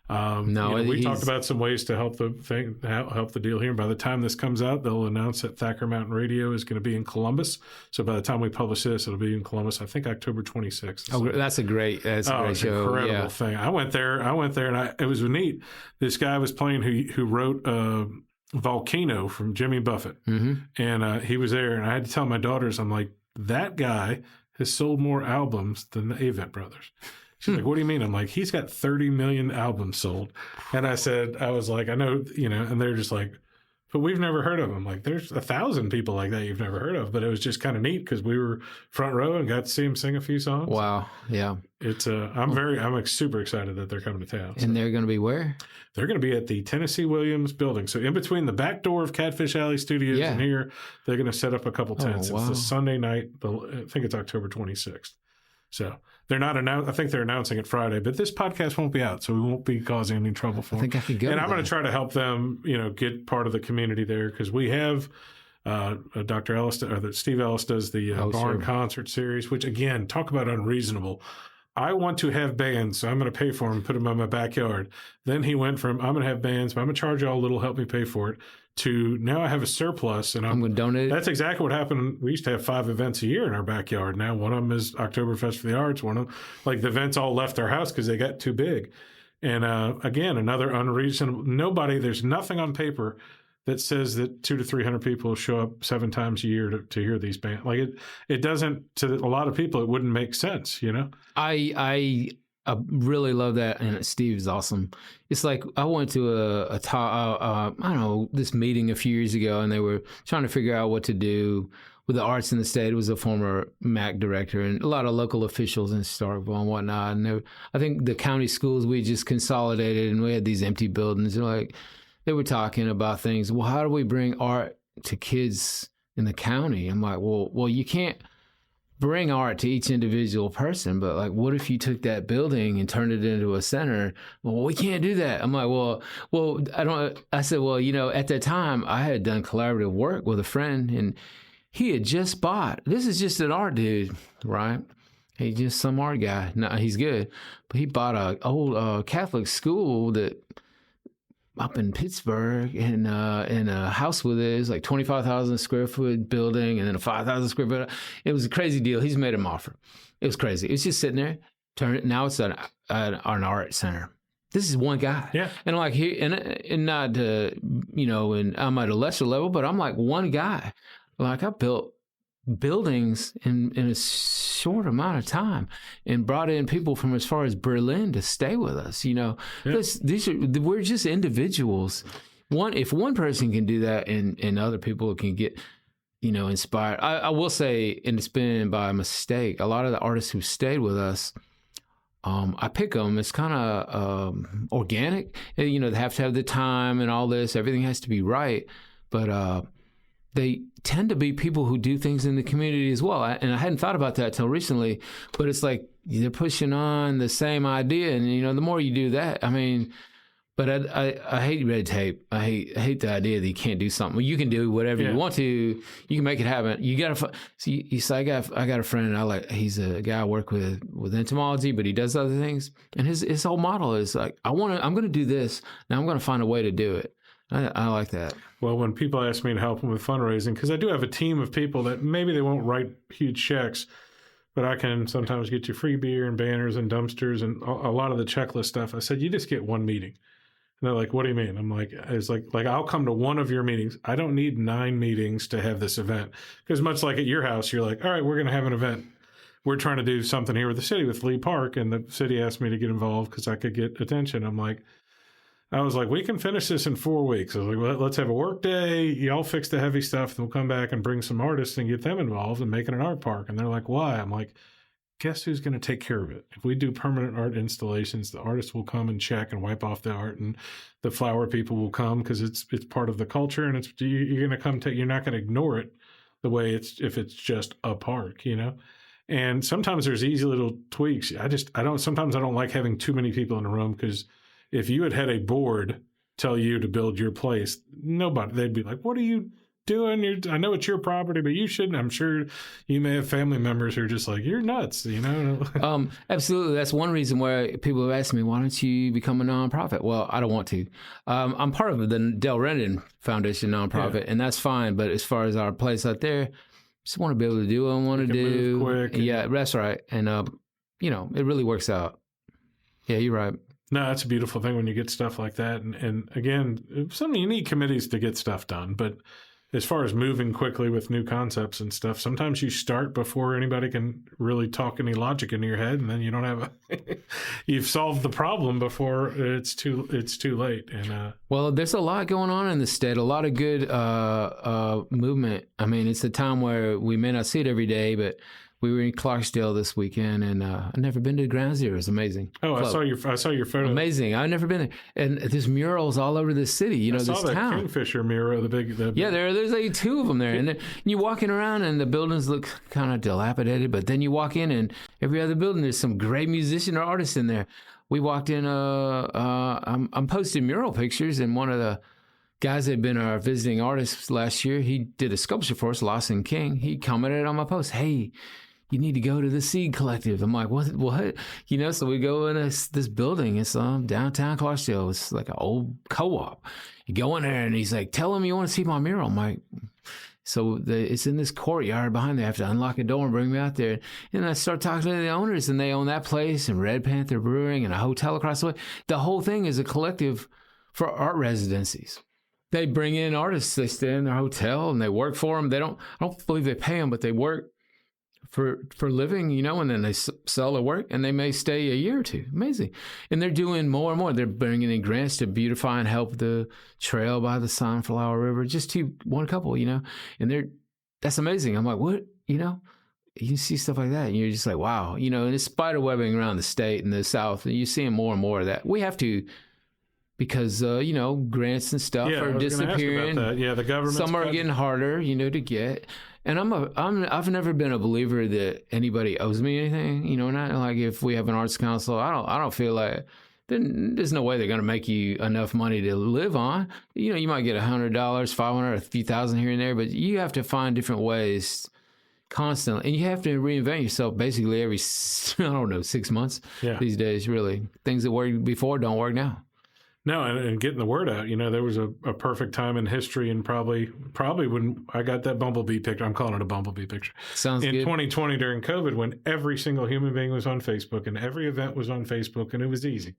S2: we talked about some ways to help the deal here. And by the time this comes out, they'll announce that Thacker Mountain Radio is going to be in Columbus. So by the time we publish this, it'll be in Columbus. I think October 26th.
S1: Oh, that's a great show.
S2: It's an incredible thing. I went there, and it was neat. This guy was playing who wrote Volcano from Jimmy Buffett, and he was there. And I had to tell my daughters, I'm like, that guy has sold more albums than the Avett Brothers. She's like, what do you mean? I'm like, he's got 30 million albums sold. And I was like, I know, and they're just like, but we've never heard of him. Like, there's 1,000 people like that you've never heard of. But it was just kind of neat because we were front row and got to see him sing a few songs.
S1: Wow. Yeah.
S2: It's I'm super excited that they're coming to town.
S1: And they're going to be where?
S2: They're going to be at the Tennessee Williams building. So in between the back door of Catfish Alley Studios and here, they're going to set up a couple tents.
S1: Oh, wow.
S2: It's a Sunday night. I think it's October 26th. So they're not announced. I think they're announcing it Friday, but this podcast won't be out, so we won't be causing any trouble for them.
S1: I think I could go.
S2: And I'm going to try to help them, get part of the community there because we have Dr. Ellis, Steve Ellis does the Barn Concert Series, which again, talk about unreasonable. I want to have bands, so I'm going to pay for them and put them in my backyard. Then he went from, I'm going to have bands, but I'm going to charge y'all a little, help me pay for it, to now I have a surplus. And I'm
S1: going to donate.
S2: That's exactly what happened. We used to have 5 events a year in our backyard. Now one of them is Oktoberfest for the Arts. One of them, the events all left our house because they got too big. And again, another unreasonable, there's nothing on paper that says that 200 to 300 people show up 7 times a year to hear these bands. Like it doesn't, to a lot of people, it wouldn't make sense,
S1: I really love that, and Steve is awesome. It's like I went to this meeting a few years ago, and they were trying to figure out what to do with the arts in the state. It was a former MAC director and a lot of local officials in Starkville and whatnot. And I think the county schools, we just consolidated, and we had these empty buildings. They were talking about things. Well, how do we bring art to kids in the county? I'm like, well, you can't bring art to each individual person, but what if you took that building and turned it into a center? Well, we can't do that. I'm like, I said, at that time I had done collaborative work with a friend, and he had just bought, this is just an art dude, right? He's just some art guy. No, he's good. But he bought an old Catholic school that up in Pittsburgh, in a house with it. It was like 25,000 square foot building, and then a 5,000 square foot. It was a crazy deal. He's made him offer. It was crazy. It's just sitting there. Now it's an art center. This is one guy.
S2: Yeah.
S1: And and not and I'm at a lesser level, but I'm like one guy. I built buildings in a short amount of time and brought in people from as far as Berlin to stay with us. We're just individuals. If one person can do that and other people can get, inspired. I will say, and it's been by mistake, a lot of the artists who stayed with us, I pick them. It's kind of organic. They have to have the time and all this. Everything has to be right. But they tend to be people who do things in the community as well. And I hadn't thought about that till recently, but it's like they're pushing on the same idea. And, the more you do that, but I hate red tape. I hate the idea that you can't do something. Well, you can do whatever you want to. You can make it happen. You got to, I got a friend, he's a guy I work with entomology, but he does other things. And his whole model is like, I'm going to do this. Now I'm going to find a way to do it. I like that.
S2: Well, when people ask me to help them with fundraising, because I do have a team of people that maybe they won't write huge checks, but I can sometimes get you free beer and banners and dumpsters and a lot of the checklist stuff. I said, you just get one meeting. And they're like, what do you mean? I'm like, it's like I'll come to one of your meetings. I don't need 9 meetings to have this event. Because much like at your house, you're like, all right, we're going to have an event. We're trying to do something here with the city, with Lee Park, and the city asked me to get involved because I could get attention. I was like, we can finish this in 4 weeks. I was like, well, let's have a work day. Y'all fix the heavy stuff. Then we'll come back and bring some artists and get them involved and make it an art park. And they're like, why? I'm like, guess who's going to take care of it? If we do permanent art installations, the artists will come and check and wipe off the art, and the flower people will come because it's part of the culture, and you're going to come you're not going to ignore it the way if it's just a park, And sometimes there's easy little tweaks. Sometimes I don't like having too many people in a room, because if you had a board tell you to build your place, nobody, they'd be like, what are you doing? I know it's your property, but you shouldn't. I'm sure you may have family members who are just like, you're nuts,
S1: Absolutely. That's one reason why people have asked me, why don't you become a nonprofit? Well, I don't want to. I'm part of the Rendon Foundation nonprofit, and that's fine. But as far as our place out there, just want to be able to do what I want to do.
S2: Move quick.
S1: Yeah, that's right. And, it really works out. Yeah, you're right.
S2: No, that's a beautiful thing when you get stuff like that. And again, you need committees to get stuff done. But as far as moving quickly with new concepts and stuff, sometimes you start before anybody can really talk any logic into your head, and then you don't have you've solved the problem before it's too late. And
S1: well, there's a lot going on in the state, a lot of good movement. I mean, it's a time where we may not see it every day, but we were in Clarksdale this weekend, and I've never been to Ground Zero. It's amazing.
S2: Oh, I saw your photo.
S1: Amazing. I've never been there. And there's murals all over the city.
S2: I saw
S1: this town.
S2: Kingfisher mural,
S1: Yeah, there's like 2 of them there. And you're walking around, and the buildings look kind of dilapidated. But then you walk in, and every other building, there's some great musician or artist in there. We walked in. I'm posting mural pictures, and one of the guys that had been our visiting artist last year, he did a sculpture for us, Lawson King. He commented on my post, "Hey, you need to go to the Seed Collective." I'm like, what? So we go in this building. It's downtown Clarksdale. It's like an old co-op. You go in there, and he's like, tell him you want to see my mural. I'm like, it's in this courtyard behind there. I have to unlock a door and bring me out there. And I start talking to the owners, and they own that place and Red Panther Brewing and a hotel across the way. The whole thing is a collective for art residencies. They bring in artists. They stay in their hotel, and they work for them. I don't believe they pay them, but they work for living, and then they sell their work, and they may stay a year or two. Amazing. And they're doing more and more. They're bringing in grants to beautify and help the trail by the Sunflower River, just one couple, and that's amazing. I'm like, what? You see stuff like that, and you're just like, wow, and it's spider webbing around the state and the South, and you're seeing more and more of that. We have to, because, grants and stuff are disappearing.
S2: Yeah, the government.
S1: Some are getting harder, to get. And I've never been a believer that anybody owes me anything, not like if we have an arts council, I don't feel like there's no way they're going to make you enough money to live on. You might get $100, $500, a few thousand here and there, but you have to find different ways constantly. And you have to reinvent yourself basically every, 6 months these days, really. Things that worked before don't work now.
S2: No, and getting the word out. There was a perfect time in history, and probably when I got that bumblebee picture. I'm calling it a bumblebee picture.
S1: Sounds good.
S2: In 2020 during COVID, when every single human being was on Facebook and every event was on Facebook, and it was easy.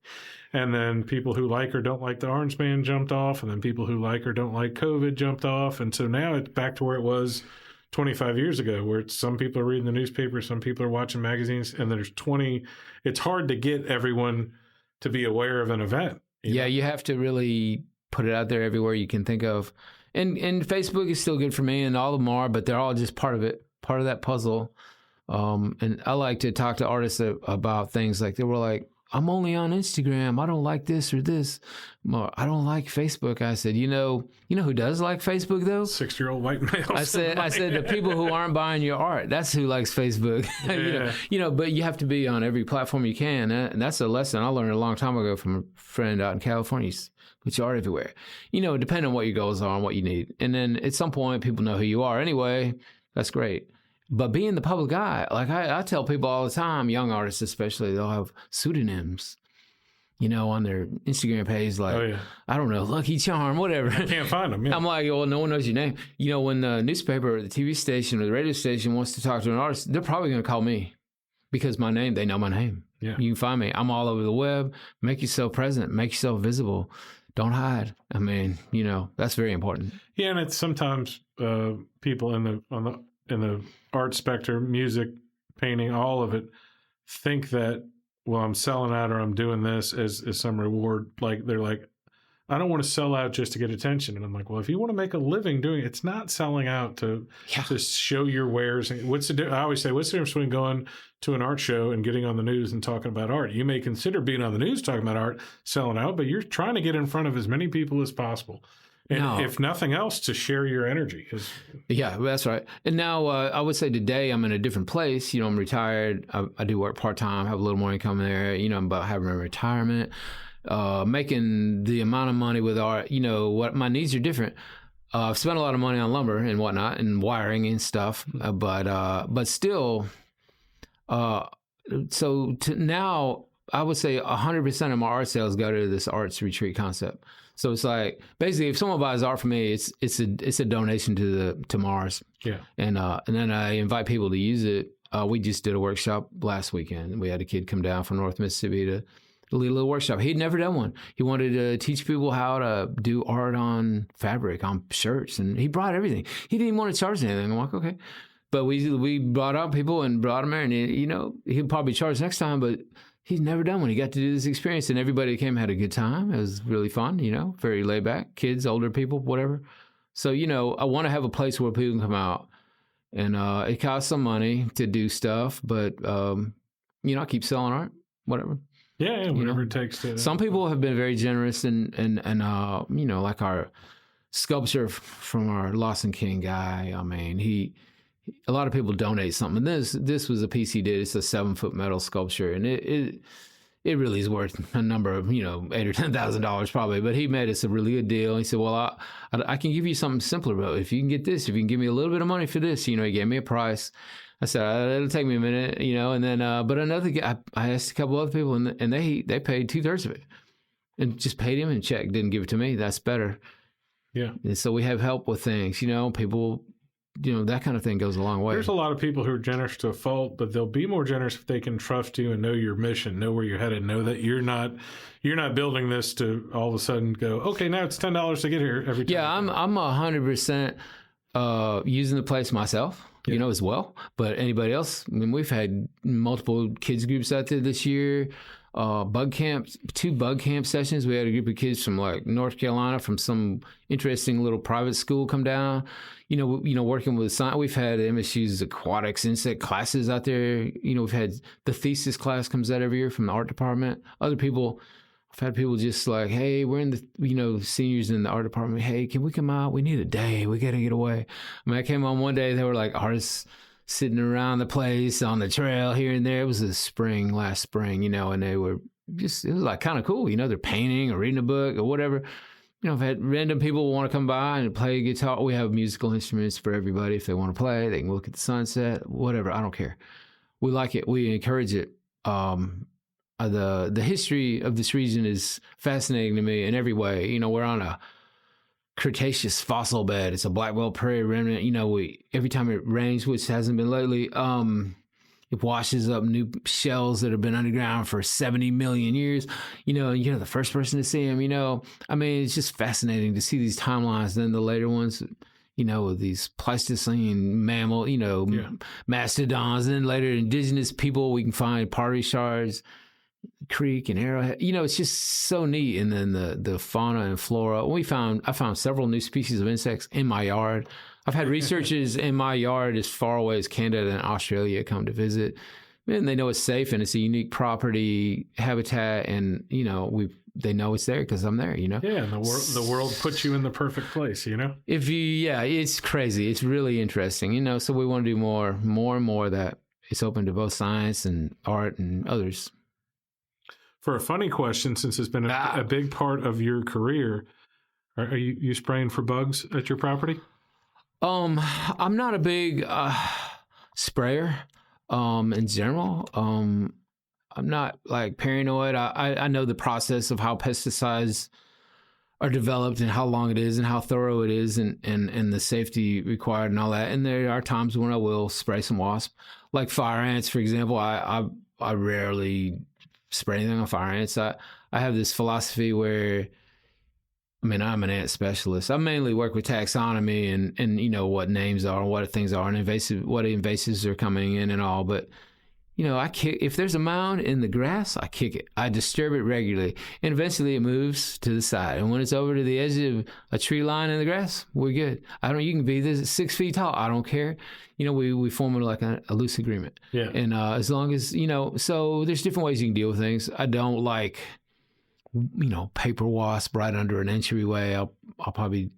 S2: And then people who like or don't like the Orange Man jumped off, and then people who like or don't like COVID jumped off, and so now it's back to where it was 25 years ago, where some people are reading the newspaper, some people are watching magazines, and there's 20. It's hard to get everyone to be aware of an event.
S1: Yeah, you have to really put it out there everywhere you can think of. And Facebook is still good for me, and all of them are, but they're all just part of it, part of that puzzle. And I like to talk to artists about things like they were like, I'm only on Instagram. I don't like this or this. I don't like Facebook. I said, you know who does like Facebook though?
S2: 6-year-old white male.
S1: I said the people who aren't buying your art. That's who likes Facebook.
S2: Yeah.
S1: But you have to be on every platform you can, and that's a lesson I learned a long time ago from a friend out in California. Put your art everywhere. Depending on what your goals are and what you need, and then at some point people know who you are anyway. That's great. But being the public eye, like I tell people all the time, young artists especially, they'll have pseudonyms, on their Instagram page, like, I don't know, Lucky Charm, whatever.
S2: I can't find them. Yeah.
S1: I'm like, well, no one knows your name. When the newspaper or the TV station or the radio station wants to talk to an artist, they're probably going to call me because they know my name.
S2: Yeah.
S1: You can find me. I'm all over the web. Make yourself present. Make yourself visible. Don't hide. I mean, that's very important.
S2: Yeah, and it's sometimes people in the art spectrum, music, painting, all of it, think that, well, I'm selling out or I'm doing this as some reward. Like they're like, I don't want to sell out just to get attention. And I'm like, well, if you want to make a living doing it, it's not selling out to show your wares. I always say, what's the difference between going to an art show and getting on the news and talking about art? You may consider being on the news talking about art, selling out, but you're trying to get in front of as many people as possible. And if nothing else, to share your energy.
S1: Yeah, that's right. And now I would say today I'm in a different place. I'm retired. I do work part-time, have a little more income there. I'm about having a retirement. making the amount of money with art, what my needs are different. I've spent a lot of money on lumber and whatnot and wiring and stuff, but still, now I would say 100% of my art sales go to this arts retreat concept. So it's like basically if someone buys art from me, it's a donation to M.A.R.S.
S2: Yeah.
S1: And then I invite people to use it. We just did a workshop last weekend. We had a kid come down from North Mississippi to lead a little workshop. He'd never done one. He wanted to teach people how to do art on fabric, on shirts, and he brought everything. He didn't even want to charge anything. I'm like, okay. But we brought out people and brought him there, and he'll probably charge next time, but he's never done one. He got to do this experience, and everybody that came had a good time. It was really fun, very laid back, kids, older people, whatever. So, I want to have a place where people can come out, and it costs some money to do stuff, but, I keep selling art, whatever.
S2: Yeah, whatever it takes to.
S1: Some people have been very generous, and like our sculpture from our Lawson King guy. I mean, a lot of people donate something. This was a piece he did. It's a 7-foot metal sculpture, and it really is worth a number of $8,000 or $10,000 probably. But he made us a really good deal. He said, "Well, I can give you something simpler, but if you can get this, if you can give me a little bit of money for this, he gave me a price." I said, "It'll take me a minute, and then but another guy, I asked a couple other people, and they paid 2/3 of it, and just paid him in check. Didn't give it to me. That's better."
S2: Yeah.
S1: And so we have help with things, people. That kind of thing goes a long way.
S2: There's a lot of people who are generous to a fault, but they'll be more generous if they can trust you and know your mission, know where you're headed, know that you're not building this to all of a sudden go, okay, now it's $10 to get here every time.
S1: Yeah, I'm 100% using the place myself, as well. But anybody else, I mean, we've had multiple kids groups out there this year. Bug camps, 2 bug camp sessions. We had a group of kids from like North Carolina from some interesting little private school come down. Working with science. We've had MSU's aquatics insect classes out there. We've had the thesis class comes out every year from the art department. I've had people just like, hey, we're in the, seniors in the art department. Hey, can we come out? We need a day. We got to get away. I mean, I came on one day. They were like artists sitting around the place on the trail here and there. It was last spring, and they were just, it was like kind of cool. They're painting or reading a book or whatever. I've had random people want to come by and play guitar. We have musical instruments for everybody. If they want to play, they can look at the sunset, whatever. I don't care. We like it. We encourage it. The history of this region is fascinating to me in every way. We're on a Cretaceous fossil bed. It's a black belt prairie remnant. Every time it rains, which hasn't been lately, it washes up new shells that have been underground for 70 million years. And you're the first person to see them. I mean, it's just fascinating to see these timelines. Then the later ones, with these Pleistocene mammal, mastodons. And then later indigenous people, we can find pottery shards, creek and arrowhead. It's just so neat. And then the fauna and flora. I found several new species of insects in my yard. I've had researchers in my yard as far away as Canada and Australia come to visit. And they know it's safe and it's a unique property habitat, and they know it's there because I'm there.
S2: Yeah, and the world puts you in the perfect place.
S1: It's crazy. It's really interesting. So we want to do more and more that it's open to both science and art and others.
S2: For a funny question, since it's been a big part of your career, are you spraying for bugs at your property?
S1: I'm not a big sprayer in general. I'm not like paranoid. I know the process of how pesticides are developed and how long it is and how thorough it is and the safety required and all that. And there are times when I will spray some wasp, like fire ants, for example. I rarely spray anything on fire ants. I have this philosophy where, I'm an ant specialist. I mainly work with taxonomy and what names are and what things are and what invasives are coming in and all. But, I kick, if there's a mound in the grass, I kick it. I disturb it regularly. And eventually it moves to the side. And when it's over to the edge of a tree line in the grass, we're good. You can be this 6 feet tall. I don't care. We form like a loose agreement.
S2: Yeah.
S1: And as long as, so there's different ways you can deal with things. I don't like, paper wasp right under an entryway. I'll probably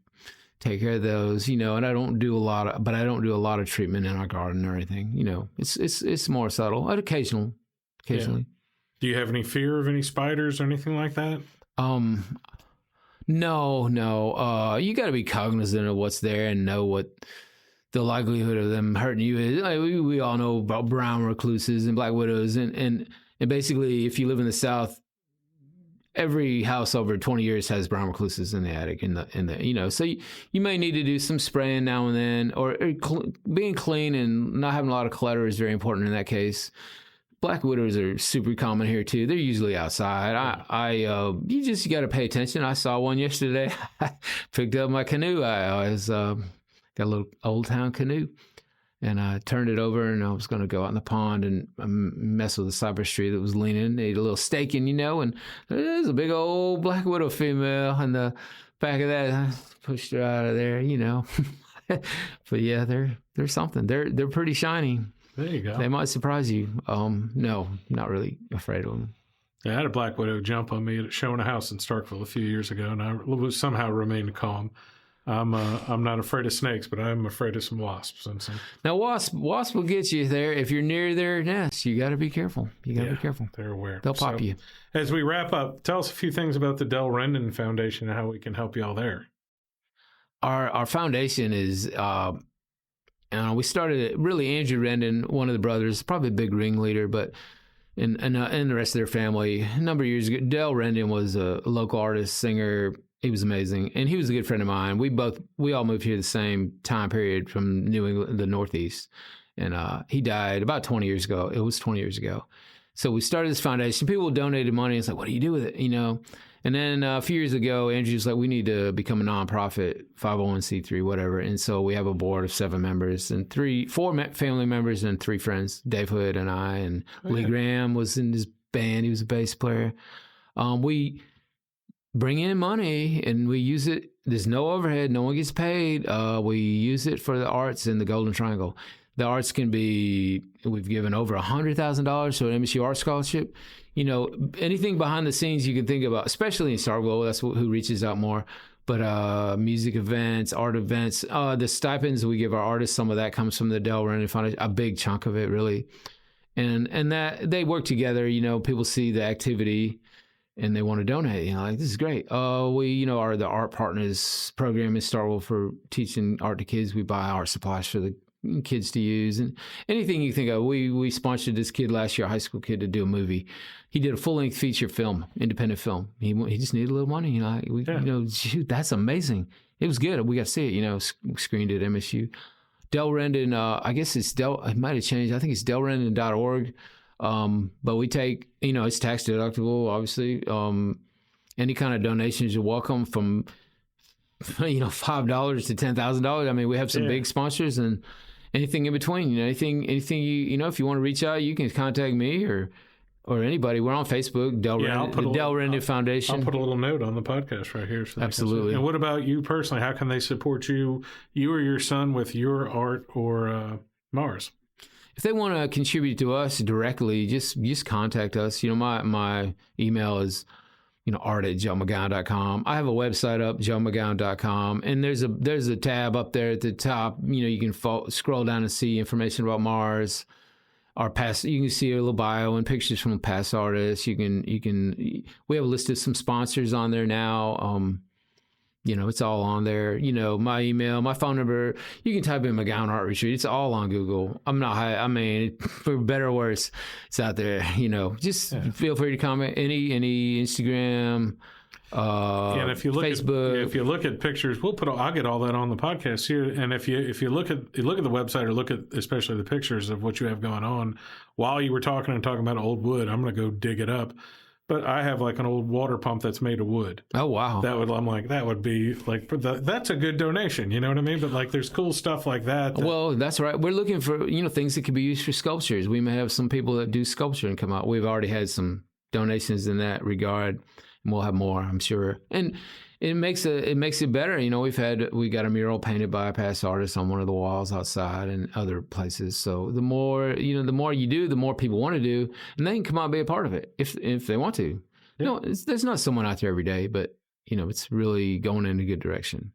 S1: take care of those, and I don't do a lot of treatment in our garden or anything. It's more subtle, occasionally.
S2: Yeah. Do you have any fear of any spiders or anything like that?
S1: No. You got to be cognizant of what's there and know what the likelihood of them hurting you is. Like, we all know about brown recluses and black widows, and basically, if you live in the South, every house over 20 years has brown recluses in the attic, so you may need to do some spraying now and then, or being clean and not having a lot of clutter is very important in that case. Black widows are super common here too. They're usually outside. You got to pay attention. I saw one yesterday. I picked up my canoe. I was got a little Old Town canoe, and I turned it over, and I was going to go out in the pond and mess with the cypress tree that was leaning. Ate a little staking, and there's a big old black widow female in the back of that. I pushed her out of there, But yeah, they're something. They're pretty shiny.
S2: There you go.
S1: They might surprise you. No, not really afraid of them.
S2: Yeah, I had a black widow jump on me at showing a house in Starkville a few years ago, and I somehow remained calm. I'm not afraid of snakes, but I'm afraid of some wasps.
S1: Now, wasps will get you there if you're near their nest. You got to be careful. Be careful.
S2: They're aware.
S1: They'll pop you.
S2: As we wrap up, tell us a few things about the Rendon Foundation and how we can help you all there.
S1: Our foundation is. We started it, really, Andrew Rendon, one of the brothers, probably a big ringleader, but and the rest of their family, a number of years ago. Del Rendon was a local artist, singer. He was amazing, and he was a good friend of mine. We all moved here the same time period from New England, the Northeast, and he died about 20 years ago. It was 20 years ago. So we started this foundation. People donated money. It's like, what do you do with it? And then a few years ago, Andrew's like, we need to become a nonprofit, 501c3, whatever. And so we have a board of 7 members and 4 family members and 3 friends, Dave Hood and I, and Lee Graham was in his band. He was a bass player. We bring in money and we use it. There's no overhead. No one gets paid. We use it for the arts in the Golden Triangle. The arts can be, we've given over $100,000 to an MSU Art Scholarship. Anything behind the scenes you can think about, especially in Starkville, that's who reaches out more. But music events, art events, the stipends we give our artists, some of that comes from the Rendon Foundation, a big chunk of it, really. And that they work together. People see the activity and they want to donate. This is great. We, are the Art Partners program in Starkville for teaching art to kids. We buy art supplies for the kids to use and anything you think of. We sponsored this kid last year, a high school kid, to do a movie. He did a full-length feature film, independent film. He just needed a little money. Shoot, that's amazing. It was good. We got to see it. Screened at MSU. Del Rendon, I guess it might have changed. I think it's delrendon.org. But we take, it's tax deductible, obviously. Any kind of donations are welcome, from $5 to $10,000. I mean, we have some big sponsors and anything in between. Anything you, if you want to reach out, you can contact me or anybody. We're on Facebook, Del Rendon Foundation.
S2: I'll put a little note on the podcast right here. So
S1: absolutely.
S2: And what about you personally? How can they support you or your son with your art or M.A.R.S?
S1: If they want to contribute to us directly, just contact us. My email is art@joemcgown.com. I have a website up, joemcgown.com, and there's a tab up there at the top. You can scroll down and see information about M.A.R.S. Our past. You can see a little bio and pictures from past artists. We have a list of some sponsors on there now. It's all on there. My email, my phone number. You can type in MacGown Art Retreat. It's all on Google. For better or worse, it's out there. Just feel free to comment. Any Instagram,
S2: and if you look
S1: Facebook.
S2: If you look at pictures, I'll get all that on the podcast here. And if you look at the website or look at especially the pictures of what you have going on, while you were talking about old wood, I'm going to go dig it up. But I have like an old water pump that's made of wood.
S1: Oh, wow.
S2: That would be like, that's a good donation. You know what I mean? But there's cool stuff like that.
S1: Well, that's right. We're looking for, things that could be used for sculptures. We may have some people that do sculpture and come out. We've already had some donations in that regard, and we'll have more, I'm sure. And it makes it better. We got a mural painted by a past artist on one of the walls outside and other places. So the more you do, the more people want to do, and they can come out and be a part of it if they want to. Yeah. There's not someone out there every day, but it's really going in a good direction.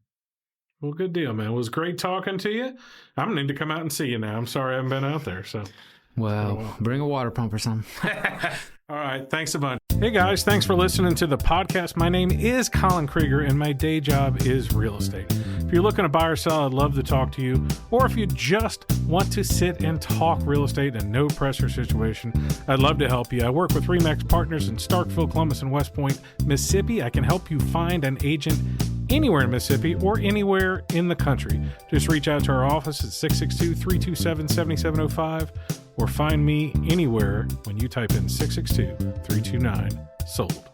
S2: Well, good deal, man. It was great talking to you. I'm going to need to come out and see you now. I'm sorry I haven't been out there. So,
S1: well, bring a water pump or something.
S2: All right. Thanks a bunch. Hey, guys. Thanks for listening to the podcast. My name is Colin Krieger, and my day job is real estate. If you're looking to buy or sell, I'd love to talk to you. Or if you just want to sit and talk real estate in a no-pressure situation, I'd love to help you. I work with RE/MAX Partners in Starkville, Columbus, and West Point, Mississippi. I can help you find an agent anywhere in Mississippi or anywhere in the country. Just reach out to our office at 662-327-7705 or find me anywhere when you type in 662-329-SOLD.